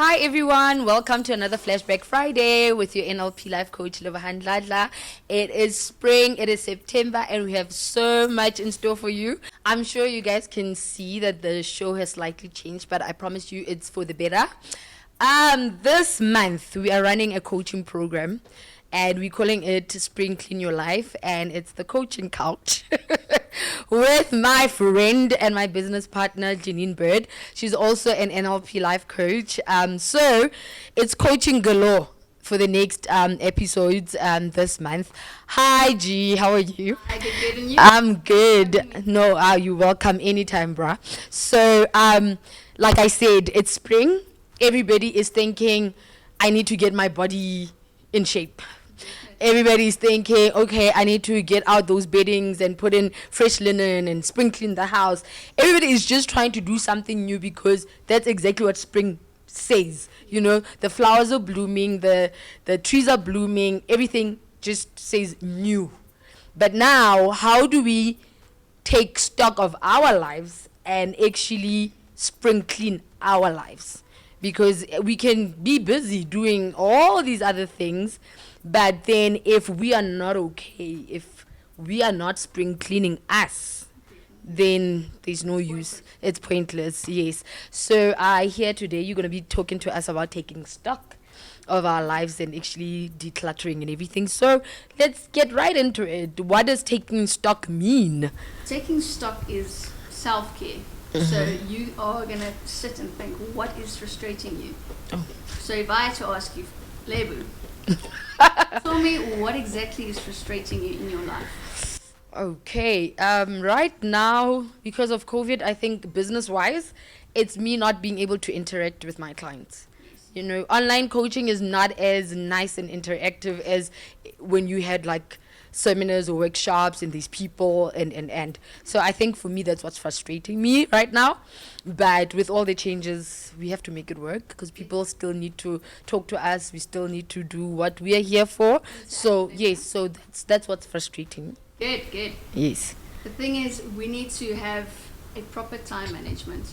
Hi everyone, welcome to another Flashback Friday with your NLP life coach Lebohang Dladla. It is spring, it is September, and we have so much in store for you. I'm sure you guys can see that the show has slightly changed, but I promise you it's for the better. This month we are running a coaching program and we're calling it Spring Clean Your Life, and it's the coaching couch with my friend and my business partner Janine Bird. She's also an NLP life coach. So it's coaching galore for the next episodes this month. Hi G, how are you? Hi, good, and you? I'm good. No, you're welcome anytime, bruh. So like I said, it's spring. Everybody is thinking, I need to get my body in shape. Everybody's thinking, okay, I need to get out those beddings and put in fresh linen and spring clean the house. Everybody is just trying to do something new because that's exactly what spring says. You know, the flowers are blooming, the trees are blooming, everything just says new. But now, how do we take stock of our lives and actually spring clean our lives? Because we can be busy doing all these other things, but then if we are not okay, if we are not spring cleaning us, then there's no use. It's pointless, yes. So here today you're going to be talking to us about taking stock of our lives and actually decluttering and everything. So let's get right into it. What does taking stock mean? Taking stock is self-care. So you are going to sit and think, what is frustrating you? Oh. So if I had to ask you, Lebu, tell me what exactly is frustrating you in your life? Okay. Right now, because of COVID, I think business-wise, it's me not being able to interact with my clients. You know, online coaching is not as nice and interactive as when you had like seminars or workshops and these people and so I think for me that's what's frustrating me right now. But with all the changes, we have to make it work because people still need to talk to us. We still need to do what we are here for. So yes, so that's what's frustrating. Good. Yes. The thing is, we need to have a proper time management.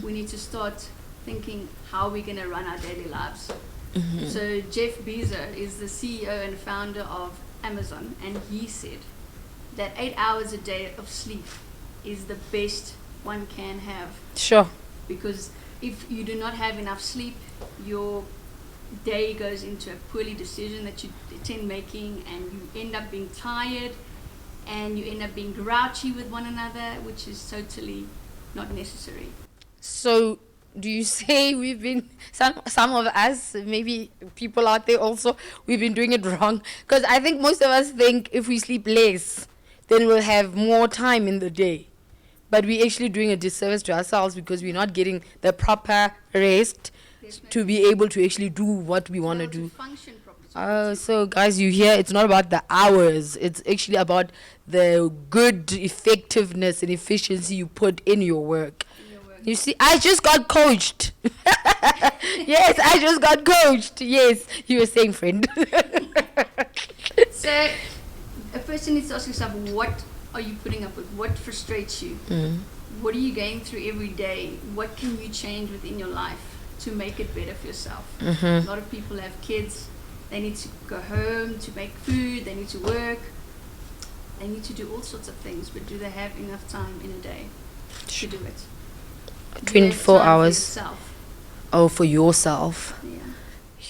We need to start thinking how we're going to run our daily lives. So Jeff Bezos is the CEO and founder of Amazon, and he said that 8 hours a day of sleep is the best one can have, Sure. because if you do not have enough sleep, your day goes into a poorly decision that you tend making, and you end up being tired and you end up being grouchy with one another, which is totally not necessary. So do you say we've been some of us, maybe people out there also, we've been doing it wrong? Because I think most of us think if we sleep less, then we'll have more time in the day. But we're actually doing a disservice to ourselves because we're not getting the proper rest to be able to actually do what we want to Able do. function properly. So guys, you hear, it's not about the hours. It's actually about the good effectiveness and efficiency you put in your work. You see, I just got coached. Yes, I just got coached. Yes, you were saying, friend. So a person needs to ask yourself, what are you putting up with? What frustrates you? What are you going through every day? What can you change within your life to make it better for yourself? A lot of people have kids. They need to go home to make food. They need to work. They need to do all sorts of things. But do they have enough time in a day to do it? 24 hours. For yourself. Oh, for yourself. Yeah.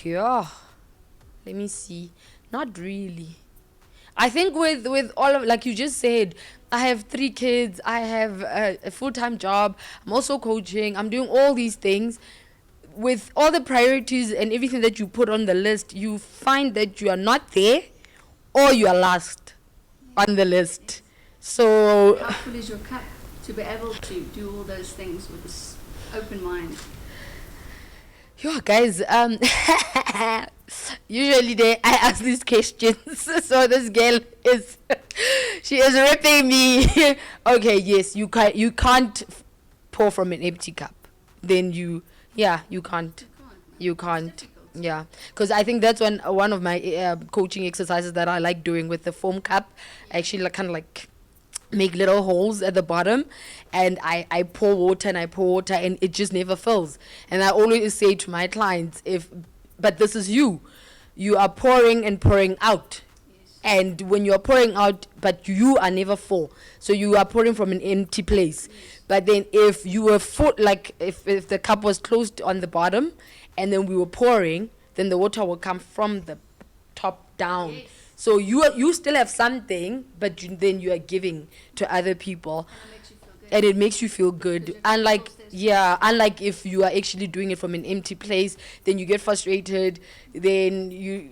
Yeah. Let me see. Not really. I think with all of, like you just said, I have 3 kids. I have a full-time job. I'm also coaching. I'm doing all these things. With all the priorities and everything that you put on the list, you find that you are not there or you are last on the list. So How full is your cup to be able to do all those things with this open mind? yeah, guys, usually I ask these questions. So this girl is she is ripping me. Okay, yes, you can't pour from an empty cup. Then you can't. You can't. It's difficult. Yeah, because I think that's one of my coaching exercises that I like doing with the foam cup. I actually like, kind of like make little holes at the bottom, and I pour water and I pour water, and it just never fills. And I always say to my clients, but this is you are pouring and pouring out. Yes. And when you are pouring out, but you are never full, so you are pouring from an empty place. Yes. But then if you were full, like if the cup was closed on the bottom and then we were pouring, then the water will come from the top down. Yes. So you still have something, but then you are giving to other people, And it makes you feel good. and it makes you feel good. Unlike if you are actually doing it from an empty place, then you get frustrated. Then you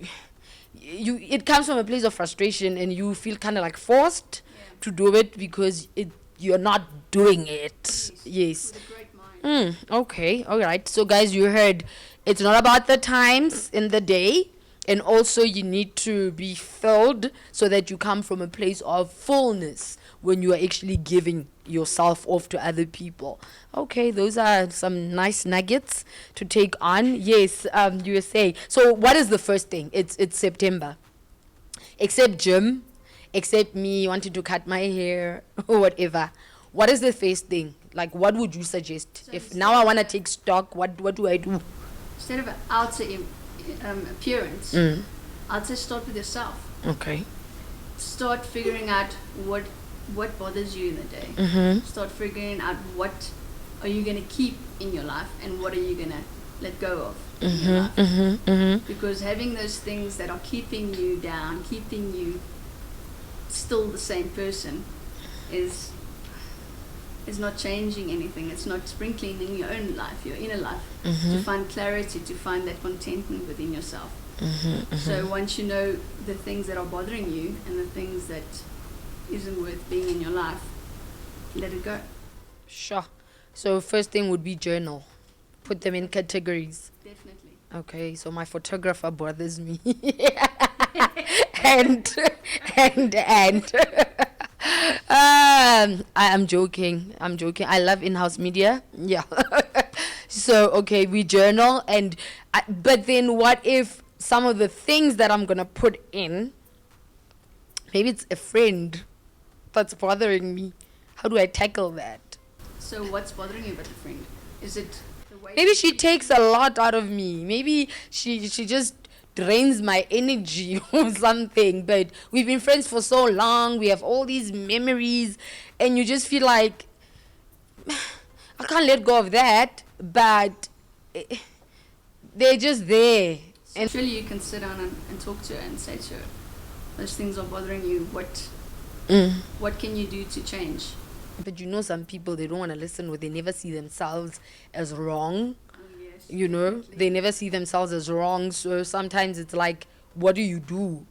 it comes from a place of frustration, and you feel kind of like forced to do it because you're not doing it. Yes. With a great mind. Okay. All right. So guys, you heard, it's not about the times in the day. And also you need to be filled so that you come from a place of fullness when you are actually giving yourself off to other people. Okay, those are some nice nuggets to take on. Yes, you were saying. So what is the first thing? It's September. Except gym, except me wanting to cut my hair or whatever. What is the first thing? Like, what would you suggest? So If now I want to take stock, what do I do? Instead of an outer appearance, I'd say start with yourself. Okay. Start figuring out what bothers you in the day. Mm-hmm. Start figuring out what are you going to keep in your life and what are you going to let go of in your life. Mm-hmm. Mm-hmm. Because having those things that are keeping you down, keeping you still the same person, is not changing anything. It's not sprinkling in your own life, your inner life, to find clarity, to find that contentment within yourself. So once you know the things that are bothering you and the things that isn't worth being in your life, let it go. Sure. So first thing would be journal. Put them in categories. Definitely. Okay, so my photographer bothers me. and I'm joking. I love in-house media. Yeah. So okay, we journal, but then what if some of the things that I'm gonna put in, maybe it's a friend that's bothering me. How do I tackle that? So what's bothering you about the friend? Is it the way? Maybe she takes a lot out of me. Maybe she just drains my energy or something. But we've been friends for so long. We have all these memories, and you just feel like I can't let go of that. But they're just there. So surely you can sit down and talk to her and say to her, those things are bothering you. What can you do to change? But you know, some people, they don't want to listen, or they never see themselves as wrong. Yes, You know, definitely. they never see themselves as wrong. So sometimes it's like, what do you do?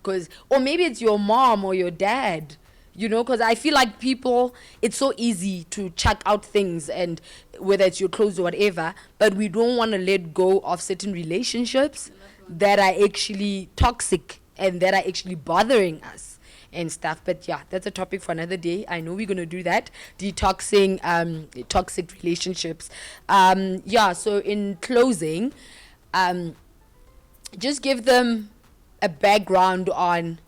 Or maybe it's your mom or your dad. You know, because I feel like people, it's so easy to chuck out things, and whether it's your clothes or whatever, but we don't want to let go of certain relationships that are actually toxic and that are actually bothering us and stuff. But yeah, that's a topic for another day. I know we're going to do that. Detoxing toxic relationships. Yeah, so in closing, just give them a background on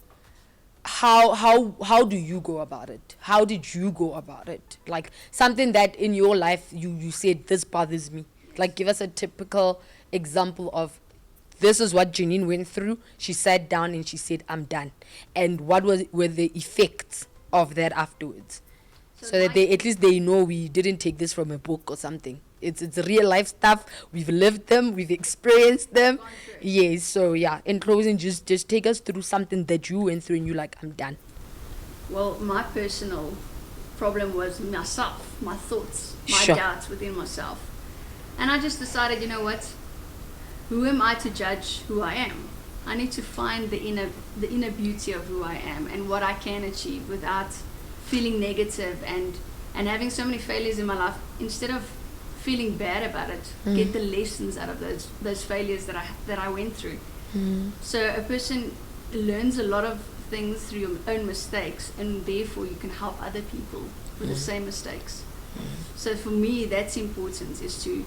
how do you go about it? How did you go about it? Like something that in your life you said, this bothers me. Like give us a typical example of, this is what Janine went through. She sat down and she said, I'm done. And what were the effects of that afterwards? So that at least they know we didn't take this from a book or something. It's real life stuff. We've lived them. We've experienced them. Yes. So yeah, in closing, just take us through something that you went through and you're like, I'm done. Well, my personal problem was myself, my thoughts, my Sure. doubts within myself. And I just decided, you know what? Who am I to judge who I am? I need to find the inner beauty of who I am and what I can achieve without feeling negative and having so many failures in my life. Instead of feeling bad about it, get the lessons out of those failures that I went through. So a person learns a lot of things through your own mistakes, and therefore you can help other people with the same mistakes. So for me, that's important, is to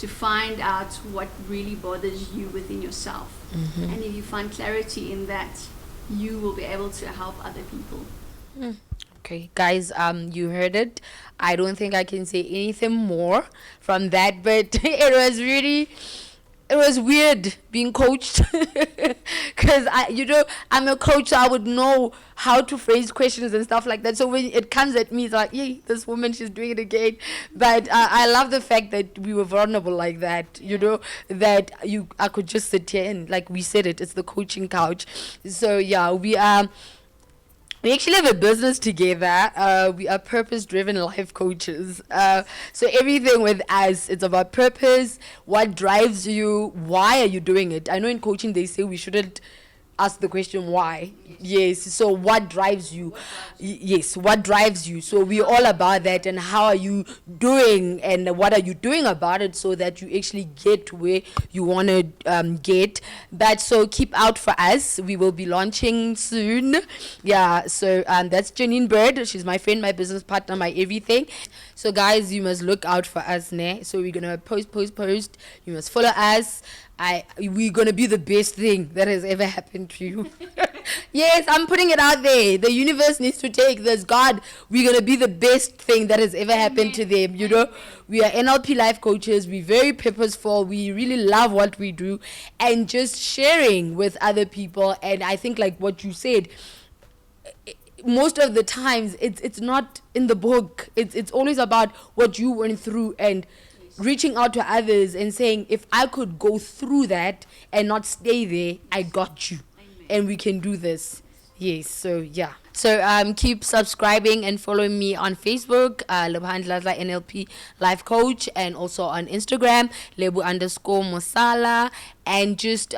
find out what really bothers you within yourself. And if you find clarity in that, you will be able to help other people. Okay, guys, you heard it. I don't think I can say anything more from that, but it was weird being coached because I'm a coach, so I would know how to phrase questions and stuff like that. So when it comes at me, it's like, yay, this woman, she's doing it again. But I love the fact that we were vulnerable like that, that I could just sit here and, like we said it's the coaching couch. So yeah, we actually have a business together. We are purpose-driven life coaches. So everything with us, it's about purpose, what drives you, why are you doing it? I know in coaching they say we shouldn't ask the question why. Yes. So what drives you? Yes. What drives you? So we're all about that, and how are you doing, and what are you doing about it, so that you actually get where you want to get. But so keep out for us. We will be launching soon. Yeah. So that's Janine Bird. She's my friend, my business partner, my everything. So guys, you must look out for us, ne? So we're gonna post. You must follow us. We're gonna be the best thing that has ever happened to you. Yes, I'm putting it out there. The universe needs to take this. God, we're gonna be the best thing that has ever happened to them. We are NLP life coaches. We're very purposeful. We really love what we do, and just sharing with other people. And I think, like what you said, most of the times it's not in the book. It's always about what you went through, and reaching out to others and saying, if I could go through that and not stay there, I got you. Amen. And we can do this. Yes. So yeah. So keep subscribing and following me on Facebook, Lebohang Dladla NLP Life Coach, and also on Instagram, Lebu_Mosala, and just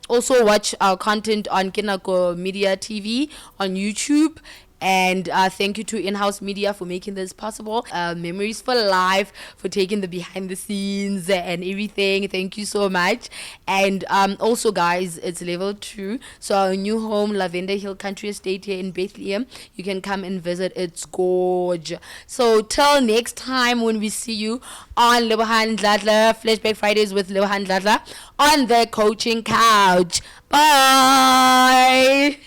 also watch our content on Kinako Media TV on YouTube. And thank you to In-House Media for making this possible. Memories for Life for taking the behind the scenes and everything. Thank you so much. And also, guys, it's level 2. So our new home, Lavender Hill Country Estate here in Bethlehem. You can come and visit. It's gorgeous. So till next time when we see you on Lebohang Dladla, Flashback Fridays with Lebohang Dladla on the coaching couch. Bye.